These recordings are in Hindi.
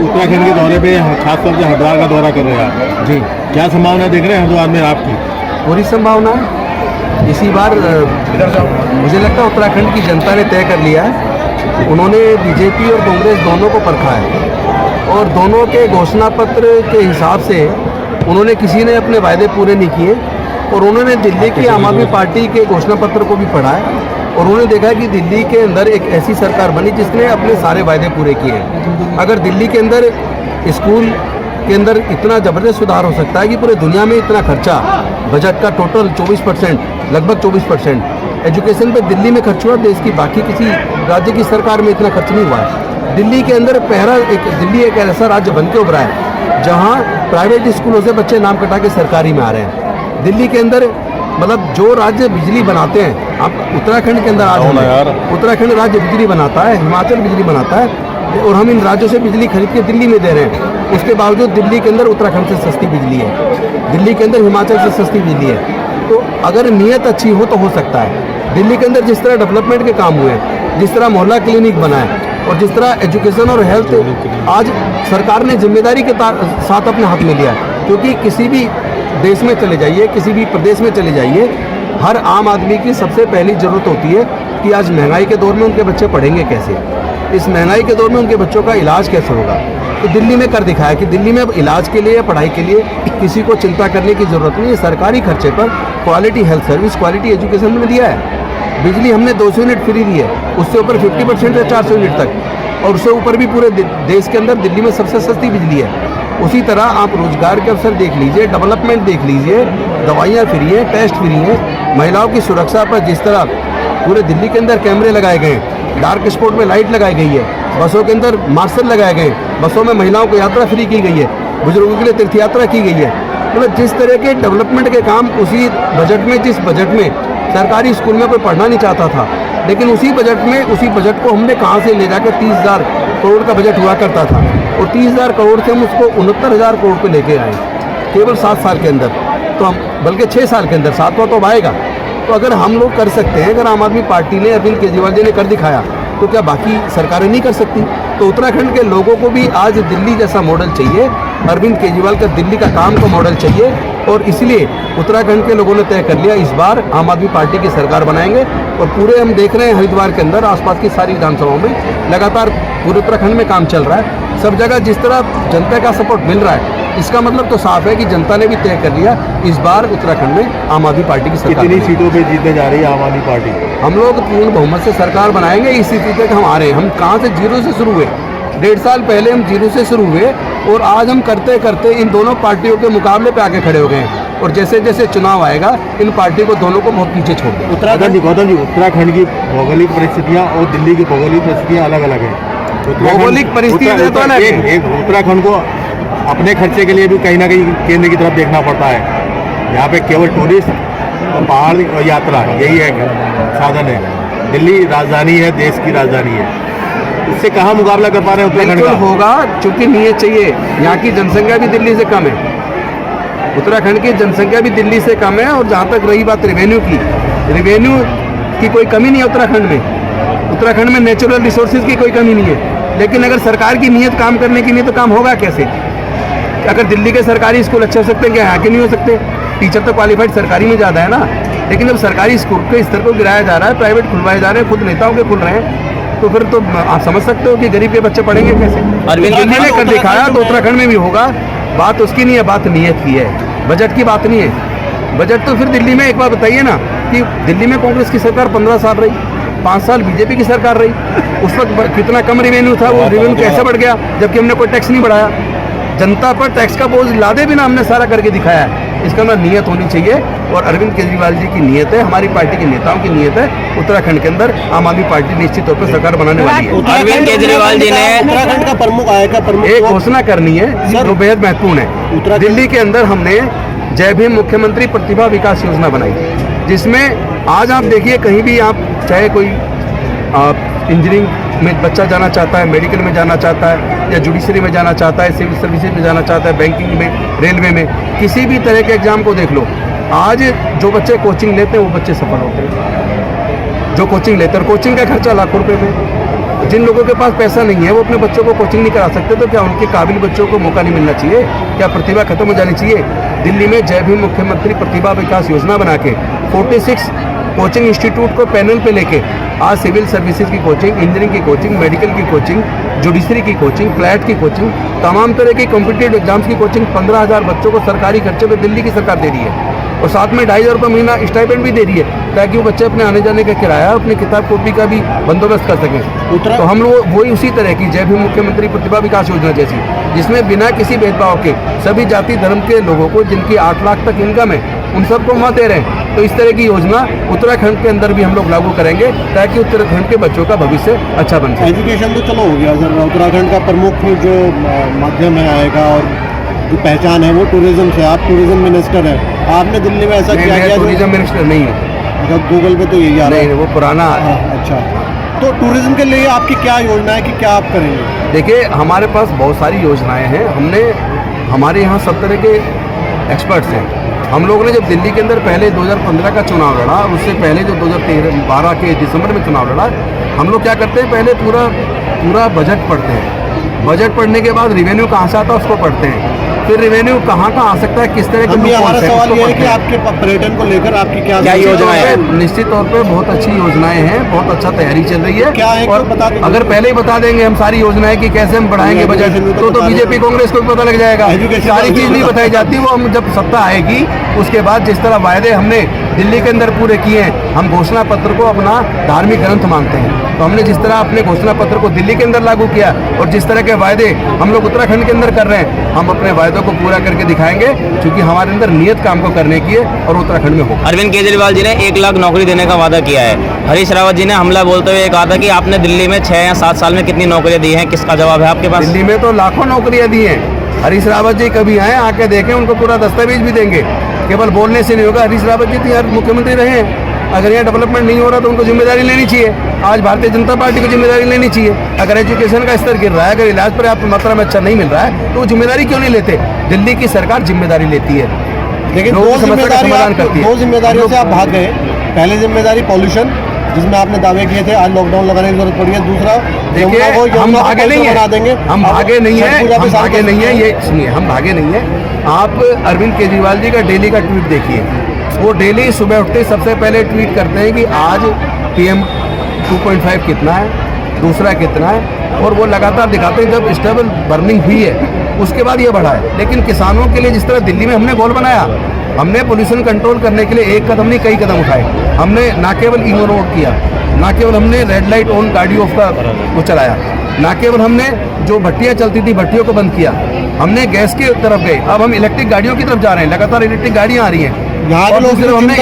उत्तराखंड के दौरे पे खासतौर से हरिद्वार का दौरा कर रहे हैं आप जी, क्या संभावना देख रहे हैं हरिद्वार में आपकी? पूरी संभावना है। इसी बार मुझे लगता है उत्तराखंड की जनता ने तय कर लिया है। उन्होंने बीजेपी और कांग्रेस दोनों को परखा है और दोनों के घोषणा पत्र के हिसाब से उन्होंने किसी ने अपने वायदे पूरे नहीं किए और उन्होंने दिल्ली की आम आदमी पार्टी के घोषणा पत्र को भी पढ़ा है और उन्होंने देखा कि दिल्ली के अंदर एक ऐसी सरकार बनी जिसने अपने सारे वायदे पूरे किए हैं। अगर दिल्ली के अंदर स्कूल के अंदर इतना ज़बरदस्त सुधार हो सकता है कि पूरे दुनिया में इतना खर्चा बजट का टोटल 24%, लगभग 24% एजुकेशन पे दिल्ली में खर्च हुआ, देश की बाकी किसी राज्य की सरकार में इतना खर्च नहीं हुआ है। दिल्ली के अंदर दिल्ली एक ऐसा राज्य बन के उभरा है जहाँ प्राइवेट स्कूलों से बच्चे नाम कटा के सरकारी में आ रहे हैं। दिल्ली के अंदर मतलब जो राज्य बिजली बनाते हैं, आप उत्तराखंड के अंदर आज उत्तराखंड राज्य बिजली बनाता है, हिमाचल बिजली बनाता है और हम इन राज्यों से बिजली खरीद के दिल्ली में दे रहे हैं। उसके बावजूद दिल्ली के अंदर उत्तराखंड से सस्ती बिजली है, दिल्ली के अंदर हिमाचल से सस्ती बिजली है। तो अगर नीयत अच्छी हो तो हो सकता है। दिल्ली के अंदर जिस तरह डेवलपमेंट के काम हुए, जिस तरह मोहल्ला क्लिनिक बना है और जिस तरह एजुकेशन और हेल्थ आज सरकार ने जिम्मेदारी के साथ अपने हाथ में लिया है। क्योंकि किसी भी देश में चले जाइए, किसी भी प्रदेश में चले जाइए, हर आम आदमी की सबसे पहली ज़रूरत होती है कि आज महंगाई के दौर में उनके बच्चे पढ़ेंगे कैसे, इस महंगाई के दौर में उनके बच्चों का इलाज कैसे होगा। तो दिल्ली में कर दिखाया कि दिल्ली में इलाज के लिए, पढ़ाई के लिए किसी को चिंता करने की ज़रूरत नहीं है। सरकारी खर्चे पर quality health service, quality education में दिया है। बिजली हमने 200 यूनिट फ्री दी है, उससे ऊपर 50% है 400 यूनिट तक, और उससे ऊपर भी पूरे देश के अंदर दिल्ली में सबसे सस्ती बिजली है। उसी तरह आप रोजगार के अवसर देख लीजिए, डेवलपमेंट देख लीजिए, दवाइयाँ फ्री हैं, टेस्ट फ्री हैं, महिलाओं की सुरक्षा पर जिस तरह पूरे दिल्ली के अंदर कैमरे लगाए गए हैं, डार्क स्पॉट में लाइट लगाई गई है, बसों के अंदर मार्शल लगाए गए, बसों में महिलाओं को यात्रा फ्री की गई है, बुजुर्गों के लिए तीर्थ यात्रा की गई है। मतलब जिस तरह के डेवलपमेंट के काम उसी बजट में, जिस बजट में सरकारी स्कूल में कोई पढ़ना नहीं चाहता था, लेकिन उसी बजट को हमने कहाँ से ले जाकर 30,000 करोड़ का बजट हुआ करता था और 30,000 करोड़ से हम उसको 69,000 करोड़ पे लेके आए केवल 7 साल के अंदर। तो हम बल्कि 6 साल के अंदर, 7वां तो आएगा। तो अगर हम लोग कर सकते हैं, अगर आम आदमी पार्टी ने, अरविंद केजरीवाल जी ने कर दिखाया, तो क्या बाकी सरकारें नहीं कर सकती? तो उत्तराखंड के लोगों को भी आज दिल्ली जैसा मॉडल चाहिए, अरविंद केजरीवाल का दिल्ली का काम का मॉडल चाहिए और इसलिए उत्तराखंड के लोगों ने तय कर लिया इस बार आम आदमी पार्टी की सरकार बनाएंगे। और पूरे हम देख रहे हैं हरिद्वार के अंदर, आसपास की सारी विधानसभाओं में लगातार पूरे उत्तराखंड में काम चल रहा है। सब जगह जिस तरह जनता का सपोर्ट मिल रहा है, इसका मतलब तो साफ है कि जनता ने भी तय कर लिया इस बार उत्तराखंड में आम आदमी पार्टी की सरकार। कितनी सीटों पे जीतने जा रही है आम आदमी पार्टी? हम लोग पूर्ण बहुमत से सरकार बनाएंगे। इस स्थिति तक हम आ रहे हैं। हम कहाँ से, जीरो से शुरू हुए, 1.5 साल पहले हम जीरो से शुरू हुए और आज हम करते करते इन दोनों पार्टियों के मुकाबले पे आके खड़े हो गए हैं। और जैसे जैसे चुनाव आएगा, इन पार्टी को दोनों को बहुत पीछे छोड़ देंगे। गौतम जी, उत्तराखंड की भौगोलिक परिस्थितियाँ और दिल्ली की भौगोलिक परिस्थितियाँ अलग अलग है। भौगोलिक परिस्थितियाँ तो अलग है। एक उत्तराखंड को अपने खर्चे के लिए भी कहीं ना कहीं केंद्र की तरफ देखना पड़ता है। यहाँ पे केवल टूरिस्ट और पहाड़ और यात्रा यही एक साधन है। दिल्ली राजधानी है, देश की राजधानी है, इससे कहाँ मुकाबला कर पा रहे हैं उत्तराखंड का? होगा, चूंकि नीयत चाहिए। यहाँ की जनसंख्या भी दिल्ली से कम है, उत्तराखंड की जनसंख्या भी दिल्ली से कम है। और जहाँ तक रही बात रेवेन्यू की कोई कमी नहीं है उत्तराखंड में। उत्तराखंड में नेचुरल रिसोर्सेज की कोई कमी नहीं है, लेकिन अगर सरकार की नीयत काम करने की नहीं तो काम होगा कैसे? अगर दिल्ली के सरकारी स्कूल अच्छे हो सकते हैं, क्या यहाँ के नहीं हो सकते? टीचर तो क्वालिफाइड सरकारी में ज़्यादा है ना। लेकिन जब सरकारी स्कूल के स्तर को गिराया जा रहा है, प्राइवेट खुलवाए जा रहे हैं, खुद नेताओं के खुल रहे हैं, तो फिर तो आप समझ सकते हो कि गरीब के बच्चे पढ़ेंगे कैसे? अरविंद दिल्ली ने कर दिखाया तो उत्तराखंड में भी होगा। बात उसकी नहीं है, बात नीयत की है, बजट की बात नहीं है। बजट तो फिर दिल्ली में, एक बार बताइए ना कि दिल्ली में कांग्रेस की सरकार 15 साल रही, 5 साल बीजेपी की सरकार रही, उस वक्त कितना कम रेवेन्यू था, वो रेवेन्यू कैसे बढ़ गया जबकि हमने कोई टैक्स नहीं बढ़ाया? जनता पर टैक्स का बोझ लादे बिना हमने सारा करके दिखाया है। इसका मतलब नीयत होनी चाहिए और अरविंद केजरीवाल जी की नीयत है, हमारी पार्टी के नेताओं की नीयत है। उत्तराखंड के अंदर आम आदमी पार्टी निश्चित तौर पर सरकार बनाने वाली है। अरविंद केजरीवाल जी ने उत्तराखंड का प्रमुख आएगा, एक घोषणा करनी है जो बेहद महत्वपूर्ण है। दिल्ली के अंदर हमने जय भीम मुख्यमंत्री प्रतिभा विकास योजना बनाई, जिसमें आज आप देखिए कहीं भी आप, चाहे कोई इंजीनियरिंग में बच्चा जाना चाहता है, मेडिकल में जाना चाहता है, या जुडिशरी में जाना चाहता है, सिविल सर्विसेज में जाना चाहता है, बैंकिंग में, रेलवे में, किसी भी तरह के एग्जाम को देख लो, आज जो बच्चे कोचिंग लेते हैं वो बच्चे सफल होते हैं। जो कोचिंग लेते हैं, कोचिंग का खर्चा लाखों रुपए में, जिन लोगों के पास पैसा नहीं है वो अपने बच्चों को कोचिंग नहीं करा सकते, तो क्या उनके काबिल बच्चों को मौका नहीं मिलना चाहिए? क्या प्रतिभा खत्म हो जानी चाहिए? दिल्ली में जय भीम मुख्यमंत्री प्रतिभा विकास योजना बना के 46 कोचिंग इंस्टीट्यूट को पैनल पे लेके आज सिविल सर्विसेज की कोचिंग, इंजीनियरिंग की कोचिंग, मेडिकल की कोचिंग, जुडिशरी की कोचिंग, क्लैट की कोचिंग, तमाम तरह की कॉम्पिटिटिव एग्जाम्स की कोचिंग 15,000 बच्चों को सरकारी खर्चे पे दिल्ली की सरकार दे रही है और साथ में 2,500 रुपये महीना स्टाइपेंड भी दे रही है ताकि वो बच्चे अपने आने जाने का किराया, अपनी किताब कॉपी का भी बंदोबस्त कर सकें। तो हम लोग वही उसी तरह की जय भीम मुख्यमंत्री प्रतिभा विकास योजना जैसी, जिसमें बिना किसी भेदभाव के सभी जाति धर्म के लोगों को जिनकी 8 लाख तक इनकम है उन सबको वहाँ दे रहे हैं। तो इस तरह की योजना उत्तराखंड के अंदर भी हम लोग लागू करेंगे ताकि उत्तराखंड के बच्चों का भविष्य अच्छा बन सके। एजुकेशन तो चलो हो गया सर, उत्तराखंड का प्रमुख जो माध्यम है आएगा और जो पहचान है वो टूरिज्म से, आप टूरिज्म मिनिस्टर हैं, आपने दिल्ली में ऐसा किया गया? टूरिज्म मिनिस्टर नहीं है, गूगल पे तो यही आ रहा है। नहीं, वो पुराना है। अच्छा, तो टूरिज्म के लिए आपकी क्या योजना है कि क्या आप करेंगे? देखिए, हमारे पास बहुत सारी योजनाएं हैं। हमारे यहाँ सब तरह के एक्सपर्ट्स हैं। हम लोगों ने जब दिल्ली के अंदर पहले 2015 का चुनाव लड़ा और उससे पहले जो 2012 के दिसंबर में चुनाव लड़ा, हम लोग क्या करते हैं, पहले पूरा बजट पढ़ते हैं। बजट पढ़ने के बाद रिवेन्यू कहाँ से आता है उसको पढ़ते हैं, फिर रिवेन्यू कहाँ आ सकता है, किस तरह के। हमारा सवाल ये है कि आपके पर्यटन को लेकर आपकी क्या योजना है? निश्चित तौर पे बहुत अच्छी योजनाएं हैं, बहुत अच्छा तैयारी चल रही है। क्या है और अगर पहले ही बता देंगे हम सारी योजनाएं कि कैसे हम बढ़ाएंगे बजट, तो बीजेपी कांग्रेस को भी पता लग जाएगा। सारी चीज नहीं बताई जाती, वो हम जब सत्ता आएगी उसके बाद जिस तरह वायदे हमने दिल्ली के अंदर पूरे किए हैं, हम घोषणा पत्र को अपना धार्मिक ग्रंथ मानते हैं, तो हमने जिस तरह अपने घोषणा पत्र को दिल्ली के अंदर लागू किया और जिस तरह के वायदे हम लोग उत्तराखंड के अंदर कर रहे हैं, हम अपने वायदों को पूरा करके दिखाएंगे, क्योंकि हमारे अंदर नियत काम को करने की है और उत्तराखंड में हो। अरविंद केजरीवाल जी ने 1 लाख नौकरी देने का वादा किया है। हरीश रावत जी ने हमला बोलते हुए कहा था कि आपने दिल्ली में 6 या 7 साल में कितनी नौकरियां दी हैं, किसका जवाब है आपके पास? दिल्ली में तो लाखों नौकरियां दी हैं। हरीश रावत जी कभी आए, आके देखें, उनको पूरा दस्तावेज भी देंगे। केवल बोलने से नहीं होगा। हरीश रावत जी तो यार मुख्यमंत्री रहे हैं। अगर यहाँ डेवलपमेंट नहीं हो रहा तो उनको जिम्मेदारी लेनी चाहिए। आज भारतीय जनता पार्टी को जिम्मेदारी लेनी चाहिए। अगर एजुकेशन का स्तर गिर रहा है, अगर इलाज पर्याप्त मात्रा में अच्छा नहीं मिल रहा है, तो वो जिम्मेदारी क्यों नहीं लेते? दिल्ली की सरकार जिम्मेदारी लेती है, लेकिन लोगों की समस्या का समाधान करती है। 2 जिम्मेदारियों से आप भाग गए। पहली जिम्मेदारी पॉल्यूशन, जिसमें आपने दावे किए थे, आज लॉकडाउन लगाने की जरूरत पड़ी है। दूसरा, देखिए, हम भागे नहीं है, हम भागे नहीं है, हम भागे नहीं है। ये सुनिए, हम भागे नहीं है। आप अरविंद केजरीवाल जी का डेली का ट्वीट देखिए। वो डेली सुबह उठते सबसे पहले ट्वीट करते हैं कि आज PM 2.5 कितना है, दूसरा कितना है, और वो लगातार दिखाते हैं। जब स्टेबल बर्निंग हुई है उसके बाद ये बढ़ा है। लेकिन किसानों के लिए जिस तरह दिल्ली में हमने गोल बनाया, हमने पोल्यूशन कंट्रोल करने के लिए एक कदम नहीं कई कदम उठाए। हमने ना केवल इनो रोड किया, ना केवल हमने रेड लाइट ऑन गाड़ियों का वो चलाया, ना केवल हमने जो भट्टियाँ चलती थी भट्टियों को बंद किया, हमने गैस की तरफ गए। अब हम इलेक्ट्रिक गाड़ियों की तरफ जा रहे हैं, लगातार इलेक्ट्रिक गाड़ियाँ आ रही हैं। और दूसरे हमने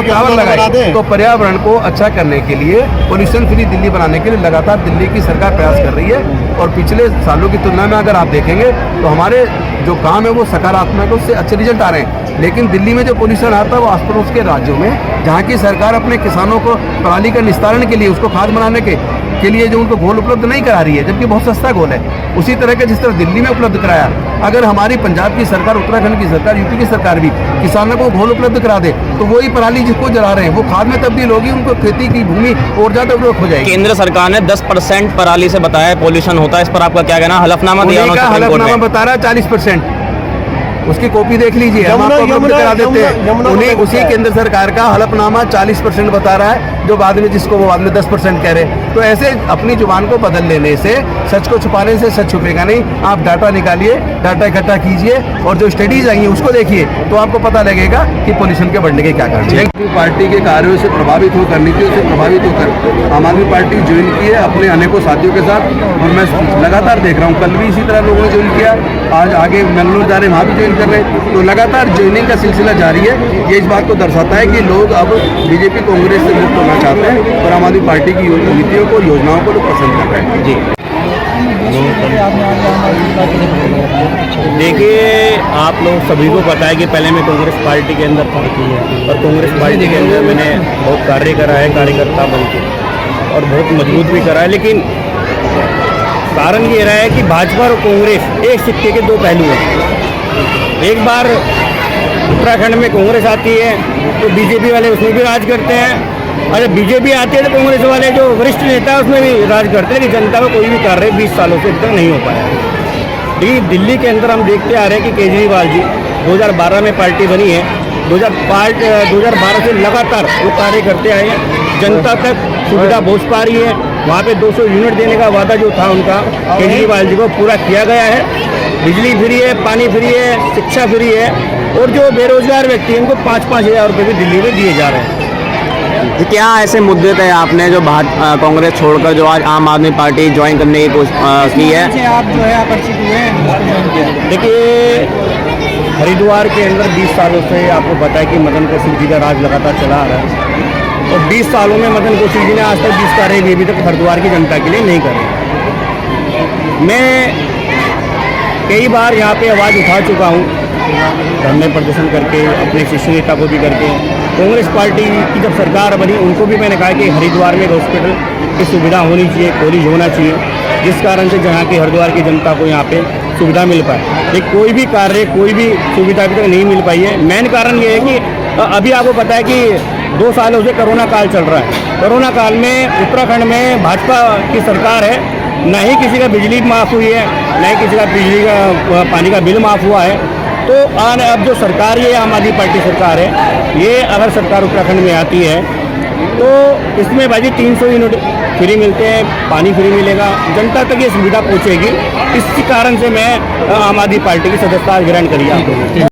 टावर लगाए। तो पर्यावरण को अच्छा करने के लिए, पोल्यूशन फ्री दिल्ली बनाने के लिए लगातार दिल्ली की सरकार प्रयास कर रही है। और पिछले सालों की तुलना में अगर आप देखेंगे तो हमारे जो काम है वो सकारात्मक है, उससे अच्छे रिजल्ट आ रहे हैं। लेकिन दिल्ली में जो पोल्यूशन आता है वो आस पड़ोस के राज्यों में, जहाँ की सरकार अपने किसानों को पराली का निस्तारण के लिए, उसको खाद बनाने के लिए जो उनको घोल उपलब्ध नहीं करा रही है, जबकि बहुत सस्ता घोल है, उसी तरह के जिस तरह दिल्ली में उपलब्ध कराया, अगर हमारी पंजाब की सरकार, उत्तराखंड की सरकार, यूपी की सरकार भी किसानों को घोल उपलब्ध करा दे, तो वही पराली जिसको जला रहे हैं वो खाद में तब्दील होगी, उनको खेती की भूमि और ज्यादा उपयोग हो जाएगी। केंद्र सरकार ने 10% पराली से बताया पोल्यूशन होता है, इस पर आपका क्या कहना? हलफनामा दिया हलफनामा बता रहा है 40%। उसकी कॉपी देख लीजिए, हम आपको उपलब्ध करा देते हैं। उन्हें उसी केंद्र सरकार का हलफनामा 40% बता रहा है, जो बाद में जिसको वो बाद में 10% कह रहे हैं। तो ऐसे अपनी जुबान को बदल लेने से, सच को छुपाने से सच छुपेगा नहीं। आप डाटा निकालिए, डाटा इकट्ठा कीजिए और जो स्टडीज आई हैं उसको देखिए, तो आपको पता लगेगा कि पोल्यूशन के बढ़ने के क्या कारण है। पार्टी के कार्यों से प्रभावित होकर, नीतियों से प्रभावित होकर आम आदमी पार्टी ज्वाइन की है अपने अनेकों साथियों के साथ, और मैं लगातार देख रहा हूँ, कल भी इसी तरह लोगों ने ज्वाइन किया, आज आगे मंगलूर जा रहे हैं, वहाँ भी ज्वाइन कर रहे हैं। तो लगातार ज्वाइनिंग का सिलसिला जारी है। ये इस बात को दर्शाता है कि लोग अब बीजेपी कांग्रेस से मुक्त होना चाहते हैं और आम आदमी पार्टी की नीतियों को, योजनाओं को लोग पसंद कर रहे हैं। जी देखिए, आप लोग सभी को पता है कि पहले मैं कांग्रेस पार्टी के अंदर था और कांग्रेस पार्टी के अंदर मैंने बहुत कार्य करा है, कार्यकर्ता बनके, और बहुत मजबूत भी करा है। लेकिन कारण ये रहा है कि भाजपा और कांग्रेस एक सिक्के के 2 पहलू हैं। एक बार उत्तराखंड में कांग्रेस आती है तो बीजेपी वाले उसमें भी राज करते हैं, अरे बीजेपी आती है तो कांग्रेस वाले जो वरिष्ठ नेता है उसमें भी राज करते हैं कि जनता का कोई भी कार्य 20 सालों से अब तक नहीं हो पाया। लेकिन दिल्ली के अंदर हम देखते आ रहे हैं कि केजरीवाल जी 2012 में पार्टी बनी है, 2012 से लगातार वो कार्य करते आए हैं, जनता तक सुविधा पहुँच पा रही है। वहाँ पे 200 यूनिट देने का वादा जो था उनका केजरीवाल जी को पूरा किया गया है। बिजली फ्री है, पानी फ्री है, शिक्षा फ्री है और जो बेरोजगार व्यक्ति हैं उनको 5-5 हज़ार रुपये भी दिल्ली में दिए जा रहे हैं। तो क्या ऐसे मुद्दे थे आपने जो कांग्रेस छोड़कर जो आज आम आदमी पार्टी ज्वाइन करने की कोशिश की है? आप जो है आकर्षित हुए हैं? देखिए हरिद्वार के अंदर 20 सालों से आपको पता है कि मदन कौशिक जी का राज लगातार चला आ रहा है और 20 सालों में मदन कौशिक जी ने आज तक 20 कार्य भी अभी तक हरिद्वार की जनता के लिए नहीं करे। मैं कई बार यहाँ पे आवाज़ उठा चुका हूँ, धरने प्रदर्शन करके, अपने शिष्य नेता को भी करके। कांग्रेस पार्टी की जब सरकार बनी उनको भी मैंने कहा कि हरिद्वार में हॉस्पिटल की सुविधा होनी चाहिए, कॉलेज होना चाहिए, जिस कारण से जहाँ की हरिद्वार की जनता को यहाँ पे सुविधा मिल पाए। लेकिन कोई भी कार्य, कोई भी सुविधा अभी तक नहीं मिल पाई है। मेन कारण ये है कि अभी आपको पता है कि 2 सालों से कोरोना काल चल रहा है। कोरोना काल में उत्तराखंड में भाजपा की सरकार है, न ही किसी का बिजली माफ़ हुई है, न ही किसी का बिजली का पानी का बिल माफ़ हुआ है। तो अब जो सरकार ये आम आदमी पार्टी सरकार है, ये अगर सरकार उत्तराखंड में आती है तो इसमें भाई 300 यूनिट फ्री मिलते हैं, पानी फ्री मिलेगा, जनता तक ये सुविधा पहुँचेगी। इसी कारण से मैं आम आदमी पार्टी की सदस्यता ग्रहण करी आपको।